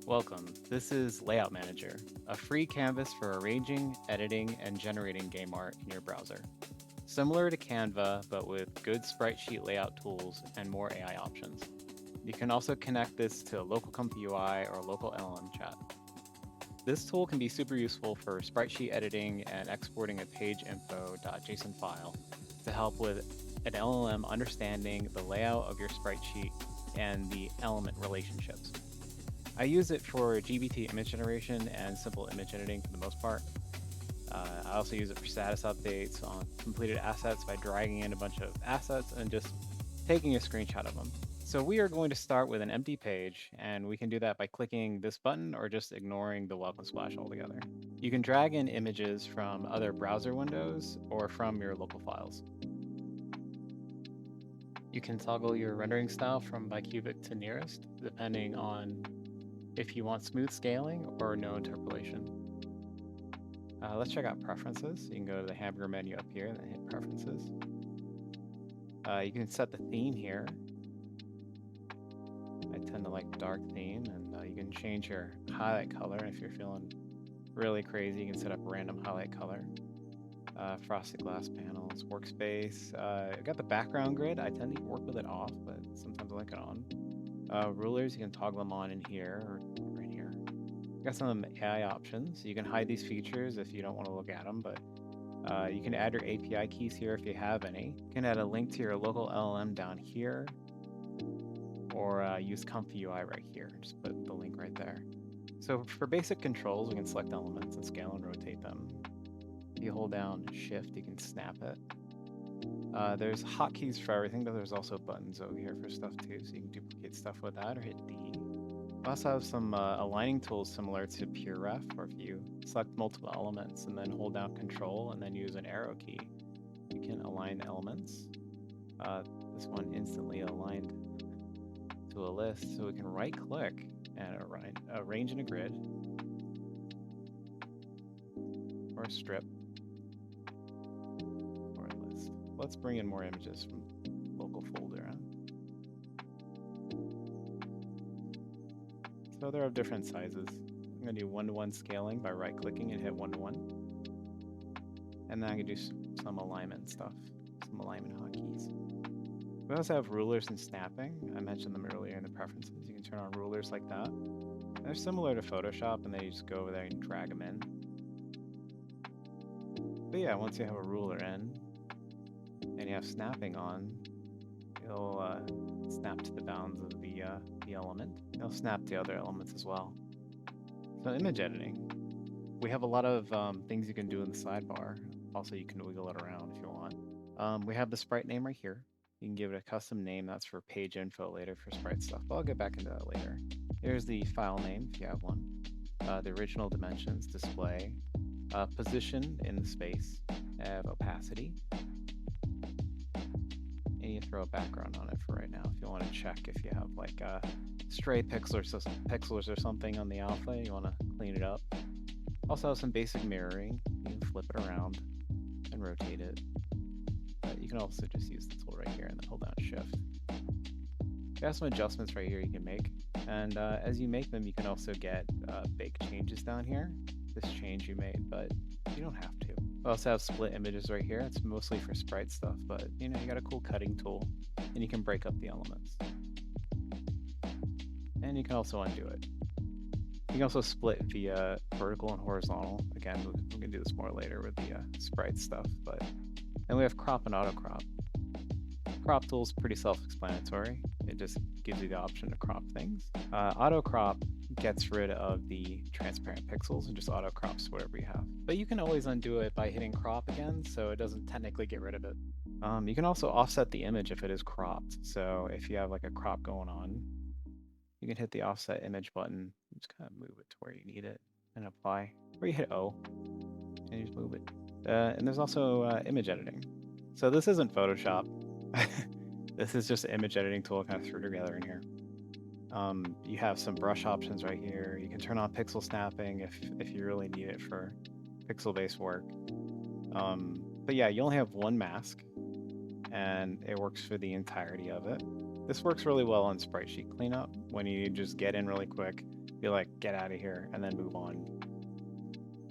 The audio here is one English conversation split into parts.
Welcome. This is Layout Manager, a free canvas for arranging, editing, and generating game art in your browser. Similar to Canva, but with good Sprite sheet layout tools and more AI options. You can also connect this to local ComfyUI or local LLM chat. This tool can be super useful for Sprite sheet editing and exporting a pageinfo.json file to help with an LLM understanding the layout of your Sprite sheet and the element relationships. I use it for GBT image generation and simple image editing for the most part. I also use it for status updates on completed assets by dragging in a bunch of assets and just taking a screenshot of them. So we are going to start with an empty page, and we can do that by clicking this button or just ignoring the welcome splash altogether. You can drag in images from other browser windows or from your local files. You can toggle your rendering style from Bicubic to nearest, depending on if you want smooth scaling or no interpolation. Let's check out preferences. You can go to the hamburger menu up here and then hit preferences. You can set the theme here. I tend to like dark theme, and you can change your highlight color. If you're feeling really crazy, you can set up random highlight color. Frosted glass panels, workspace. I got the background grid. I tend to work with it off, but sometimes I like it on. Rulers, you can toggle them on in here or right here. Got some AI options. You can hide these features if you don't want to look at them, but you can add your API keys here if you have any. You can add a link to your local LLM down here, or use ComfyUI right here. Just put the link right there. So for basic controls, we can select elements and scale and rotate them. If you hold down Shift, you can snap it. There's hotkeys for everything, but there's also buttons over here for stuff too, so you can duplicate stuff with that or hit D. We also have some aligning tools similar to PureRef, or if you select multiple elements and then hold down Control and then use an arrow key, you can align elements. This one instantly aligned to a list, so we can right-click and arrange in a grid or a strip. Let's bring in more images from local folder. So they're of different sizes. I'm going to do 1-to-1 scaling by right-clicking and hit 1-to-1. And then I can do some alignment stuff, some alignment hotkeys. We also have rulers and snapping. I mentioned them earlier in the preferences. You can turn on rulers like that. They're similar to Photoshop, and then you just go over there and drag them in. But yeah, once you have a ruler in, and you have snapping on, it'll snap to the bounds of the element. It'll snap to other elements as well. So image editing, we have a lot of things you can do in the sidebar. Also, you can wiggle it around if you want. We have the sprite name right here. You can give it a custom name. That's for page info later for sprite stuff, but I'll get back into that later. Here's the file name if you have one. The original dimensions, display, position in the space, I have opacity. And you throw a background on it for right now if you want to check if you have like stray pixels or something on the alpha, you want to clean it up. Also have some basic mirroring. You can flip it around and rotate it. But you can also just use the tool right here and then hold down Shift. You have some adjustments right here you can make. And as you make them, you can also get big changes down here. This change you made, but you don't have to. We also have split images right here. It's mostly for sprite stuff, but you know, you got a cool cutting tool and you can break up the elements. And you can also undo it. You can also split via vertical and horizontal. Again, we can do this more later with the sprite stuff, but then we have crop and auto crop. Crop tool is pretty self-explanatory. It just gives you the option to crop things. Auto crop gets rid of the transparent pixels and just auto crops whatever you have. But you can always undo it by hitting crop again, so it doesn't technically get rid of it. You can also offset the image if it is cropped. So if you have like a crop going on, you can hit the offset image button, just kind of move it to where you need it and apply. Or you hit O and you just move it. And there's also image editing. So this isn't Photoshop. This is just an image editing tool kind of threw together in here. You have some brush options right here. You can turn on pixel snapping if you really need it for pixel-based work. But yeah, you only have one mask, and it works for the entirety of it. This works really well on Sprite Sheet cleanup when you just get in really quick, be like, get out of here, and then move on.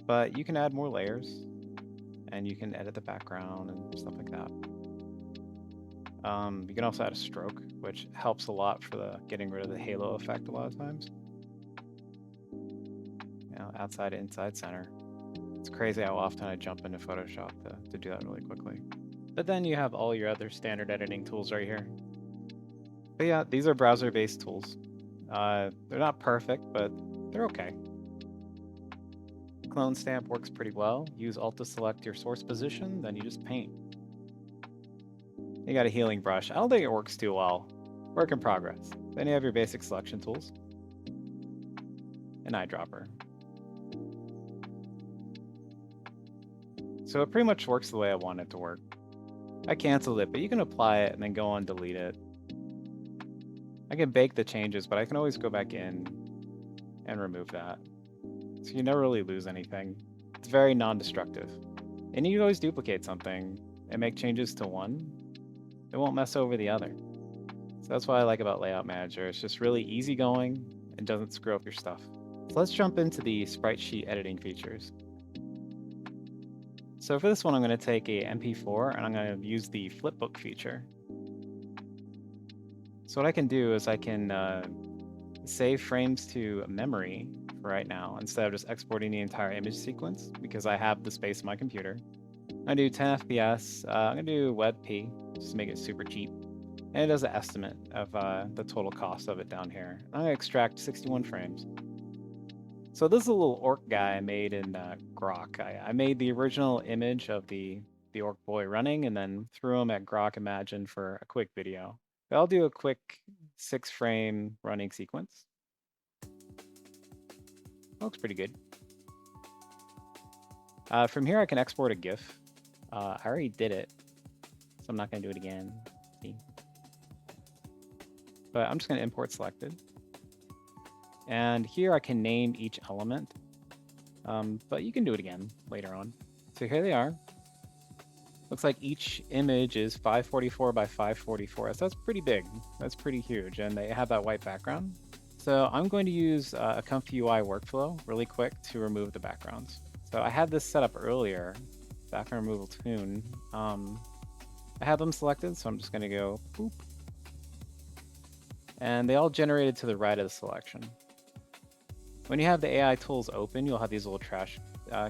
But you can add more layers, and you can edit the background and stuff like that. You can also add a stroke, which helps a lot for the getting rid of the halo effect a lot of times. You know, outside to inside center. It's crazy how often I jump into Photoshop to do that really quickly. But then you have all your other standard editing tools right here. But yeah, these are browser-based tools. They're not perfect, but they're okay. Clone stamp works pretty well. Use Alt to select your source position, then you just paint. You got a healing brush. I don't think it works too well. Work in progress. Then you have your basic selection tools. An eyedropper. So it pretty much works the way I want it to work. I canceled it, but you can apply it and then go on delete it. I can bake the changes, but I can always go back in and remove that. So you never really lose anything. It's very non-destructive. And you can always duplicate something and make changes to one. It won't mess over the other. So that's what I like about Layout Manager. It's just really easygoing and doesn't screw up your stuff. So let's jump into the Sprite Sheet editing features. So for this one, I'm going to take a MP4 and I'm going to use the Flipbook feature. So what I can do is I can save frames to memory for right now instead of just exporting the entire image sequence because I have the space on my computer. I'm going to do 10 FPS. I'm going to do WebP just to make it super cheap. And it does an estimate of the total cost of it down here. I'm going to extract 61 frames. So this is a little orc guy I made in Grok. I made the original image of the orc boy running and then threw him at Grok Imagine for a quick video. But I'll do a quick 6-frame running sequence. Looks pretty good. From here I can export a GIF. I already did it, so I'm not going to do it again. See? But I'm just going to import selected. And here I can name each element, but you can do it again later on. So here they are. Looks like each image is 544 by 544, so that's pretty big. That's pretty huge, and they have that white background. So I'm going to use a ComfyUI workflow really quick to remove the backgrounds. So I had this set up earlier, background removal tune. I have them selected, so I'm just going to go boop. And they all generated to the right of the selection. When you have the AI tools open, you'll have these little trash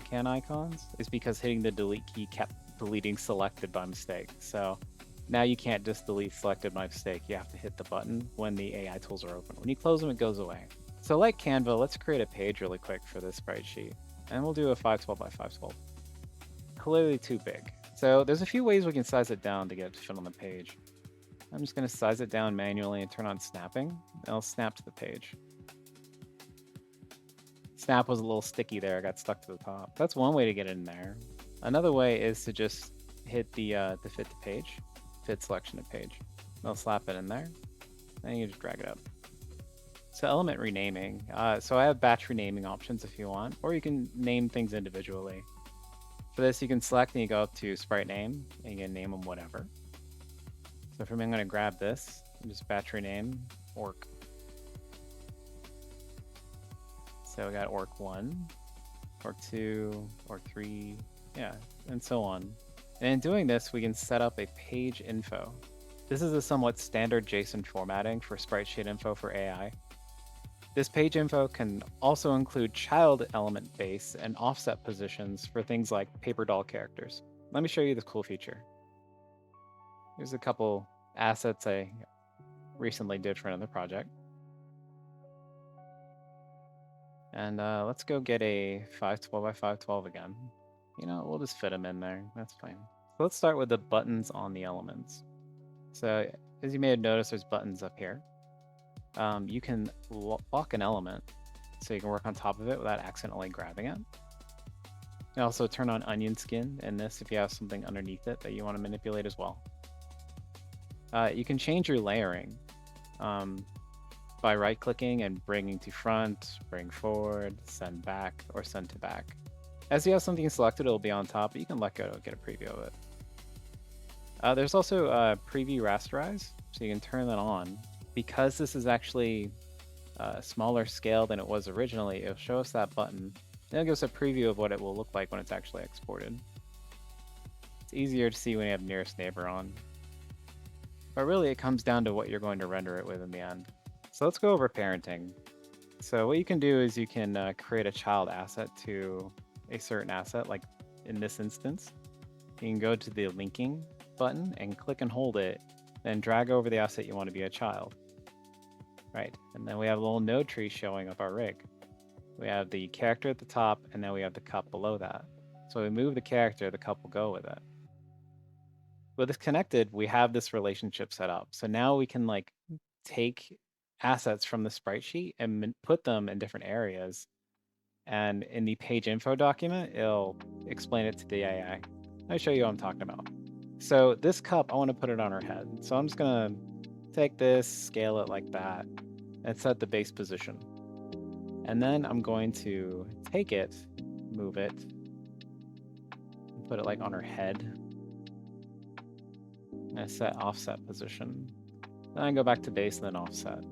can icons. It's because hitting the delete key kept deleting selected by mistake. So now you can't just delete selected by mistake. You have to hit the button when the AI tools are open. When you close them, it goes away. So like Canva, let's create a page really quick for this Sprite sheet. And we'll do a 512 by 512. Clearly too big. So there's a few ways we can size it down to get it to fit on the page. I'm just going to size it down manually and turn on snapping. And I'll snap to the page. Snap was a little sticky there. I got stuck to the top. That's one way to get it in there. Another way is to just hit the fit to page, fit selection to page. I'll slap it in there. Then you just drag it up. So element renaming. So I have batch renaming options if you want, or you can name things individually. For this, you can select and you go up to sprite name and you can name them whatever. So for me, I'm going to grab this and just batch rename orc. So we got orc 1, orc 2, orc 3, yeah, and so on. And in doing this, we can set up a page info. This is a somewhat standard JSON formatting for sprite sheet info for AI. This page info can also include child element base and offset positions for things like paper doll characters. Let me show you this cool feature. Here's a couple assets I recently did for another project. And let's go get a 512 by 512 again. You know, we'll just fit them in there. That's fine. So let's start with the buttons on the elements. So as you may have noticed, there's buttons up here. You can lock an element so you can work on top of it without accidentally grabbing it. You can also turn on onion skin in this if you have something underneath it that you want to manipulate as well. You can change your layering by right-clicking and bringing to front, bring forward, send back, or send to back. As you have something selected, it'll be on top, but you can let go to get a preview of it. There's also preview rasterize, so you can turn that on. Because this is actually a smaller scale than it was originally, it'll show us that button. And it'll give us a preview of what it will look like when it's actually exported. It's easier to see when you have nearest neighbor on. But really, it comes down to what you're going to render it with in the end. So let's go over parenting. So what you can do is you can create a child asset to a certain asset, like in this instance. You can go to the linking button and click and hold it, then drag over the asset you want to be a child. Right, and then we have a little node tree showing of our rig. We have the character at the top, and then we have the cup below that. So we move the character, the cup will go with it. With this connected, we have this relationship set up. So now we can like take assets from the sprite sheet and put them in different areas. And in the page info document, it'll explain it to the AI. I'll show you what I'm talking about. So this cup, I want to put it on her head. So I'm just gonna take this, scale it like that, and set the base position. And then I'm going to take it, move it, put it like on her head, and set offset position. Then I go back to base and then offset.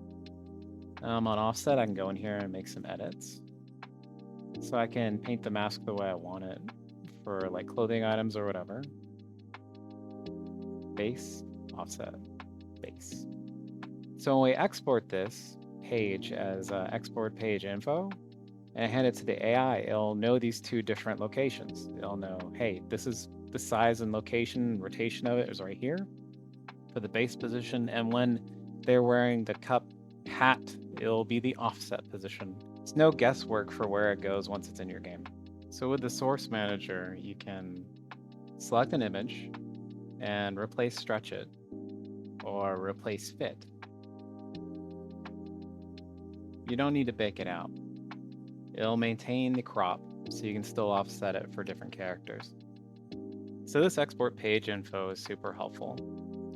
Now I'm on offset, I can go in here and make some edits. So I can paint the mask the way I want it for like clothing items or whatever. Base, offset, base. So when we export this page as export page info and hand it to the AI, it'll know these two different locations. It'll know, hey, this is the size and location and rotation of it is right here for the base position. And when they're wearing the cup hat, it'll be the offset position. It's no guesswork for where it goes once it's in your game. So with the source manager, you can select an image and replace stretch it or replace fit. You don't need to bake it out. It'll maintain the crop so you can still offset it for different characters. So this export page info is super helpful.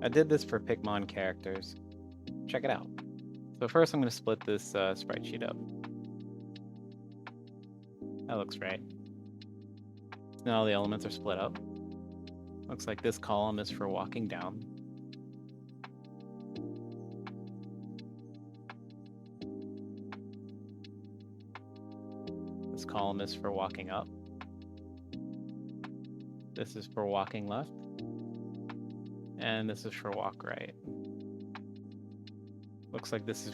I did this for Pokemon characters. Check it out. So first I'm going to split this sprite sheet up. That looks right. Now all the elements are split up. Looks like this column is for walking down. This column is for walking up. This is for walking left. And this is for walk right. Looks like this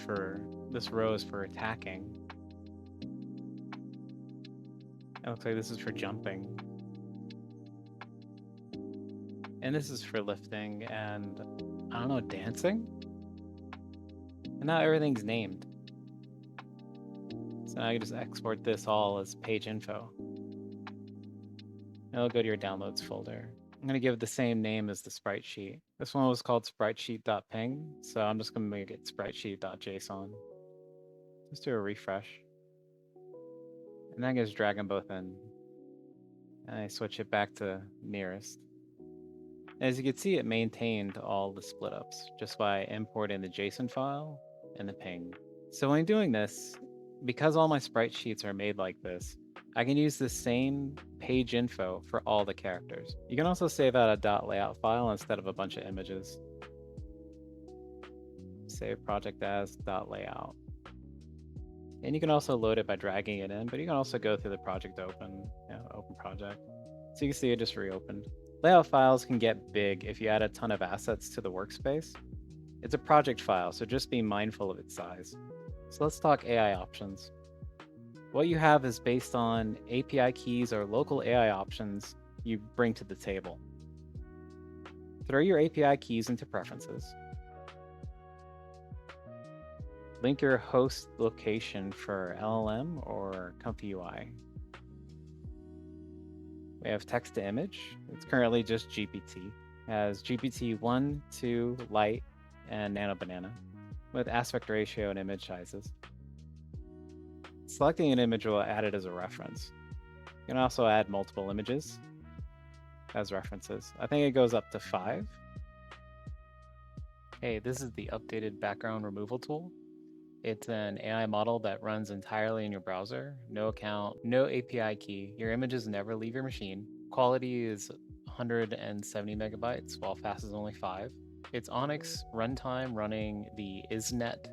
row is for attacking. It looks like this is for jumping. And this is for lifting and, I don't know, dancing? And now everything's named. So now you just export this all as page info. It'll go to your downloads folder. I'm going to give it the same name as the sprite sheet. This one was called spritesheet.ping, so I'm just going to make it spritesheet.json. Just do a refresh. And then I just drag them both in. And I switch it back to nearest. As you can see, it maintained all the split ups just by importing the JSON file and the ping. So when doing this, because all my sprite sheets are made like this, I can use the same page info for all the characters. You can also save out a .layout file instead of a bunch of images. Save project as .layout. And you can also load it by dragging it in, but you can also go through the project open project. So you can see it just reopened. Layout files can get big if you add a ton of assets to the workspace. It's a project file, so just be mindful of its size. So let's talk AI options. What you have is based on API keys or local AI options you bring to the table. Throw your API keys into preferences. Link your host location for LLM or ComfyUI. We have text to image. It's currently just GPT. It has GPT 1, 2, Lite, and Nano Banana with aspect ratio and image sizes. Selecting an image will add it as a reference. You can also add multiple images as references. I think it goes up to 5. Hey, this is the updated background removal tool. It's an AI model that runs entirely in your browser. No account, no API key. Your images never leave your machine. Quality is 170 megabytes, while fast is only 5. It's ONNX runtime running the isNet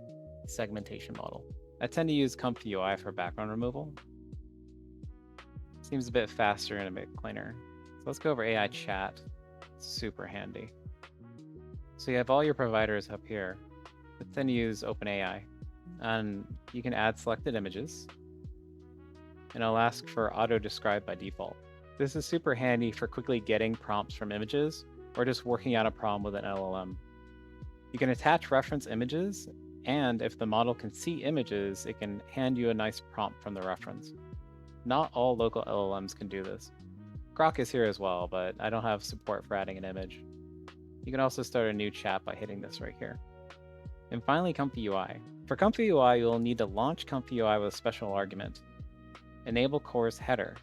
segmentation model. I tend to use ComfyUI for background removal. Seems a bit faster and a bit cleaner. So let's go over AI chat. Super handy. So you have all your providers up here. Let's then use OpenAI. And you can add selected images. And I'll ask for auto-describe by default. This is super handy for quickly getting prompts from images or just working out a problem with an LLM. You can attach reference images, and if the model can see images, it can hand you a nice prompt from the reference. Not all local LLMs can do this. Grok is here as well, but I don't have support for adding an image. You can also start a new chat by hitting this right here. And finally, ComfyUI. For ComfyUI, you'll need to launch ComfyUI with a special argument. Enable core's header.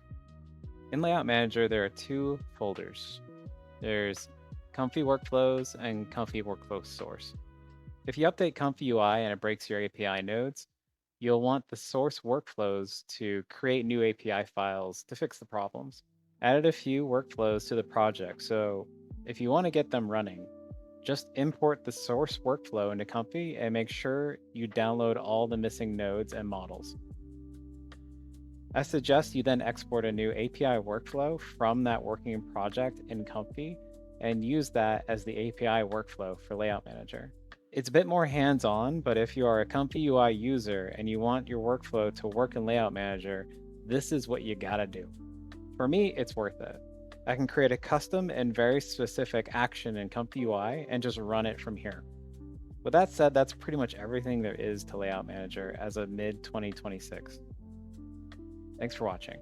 In Layout Manager, there are two folders. There's Comfy Workflows and Comfy Workflow Source. If you update ComfyUI and it breaks your API nodes, you'll want the source workflows to create new API files to fix the problems. Added a few workflows to the project, so if you want to get them running, just import the source workflow into Comfy and make sure you download all the missing nodes and models. I suggest you then export a new API workflow from that working project in Comfy and use that as the API workflow for Layout Manager. It's a bit more hands-on, but if you are a ComfyUI user and you want your workflow to work in Layout Manager, this is what you gotta do. For me, it's worth it. I can create a custom and very specific action in ComfyUI and just run it from here. With that said, that's pretty much everything there is to Layout Manager as of mid-2026. Thanks for watching.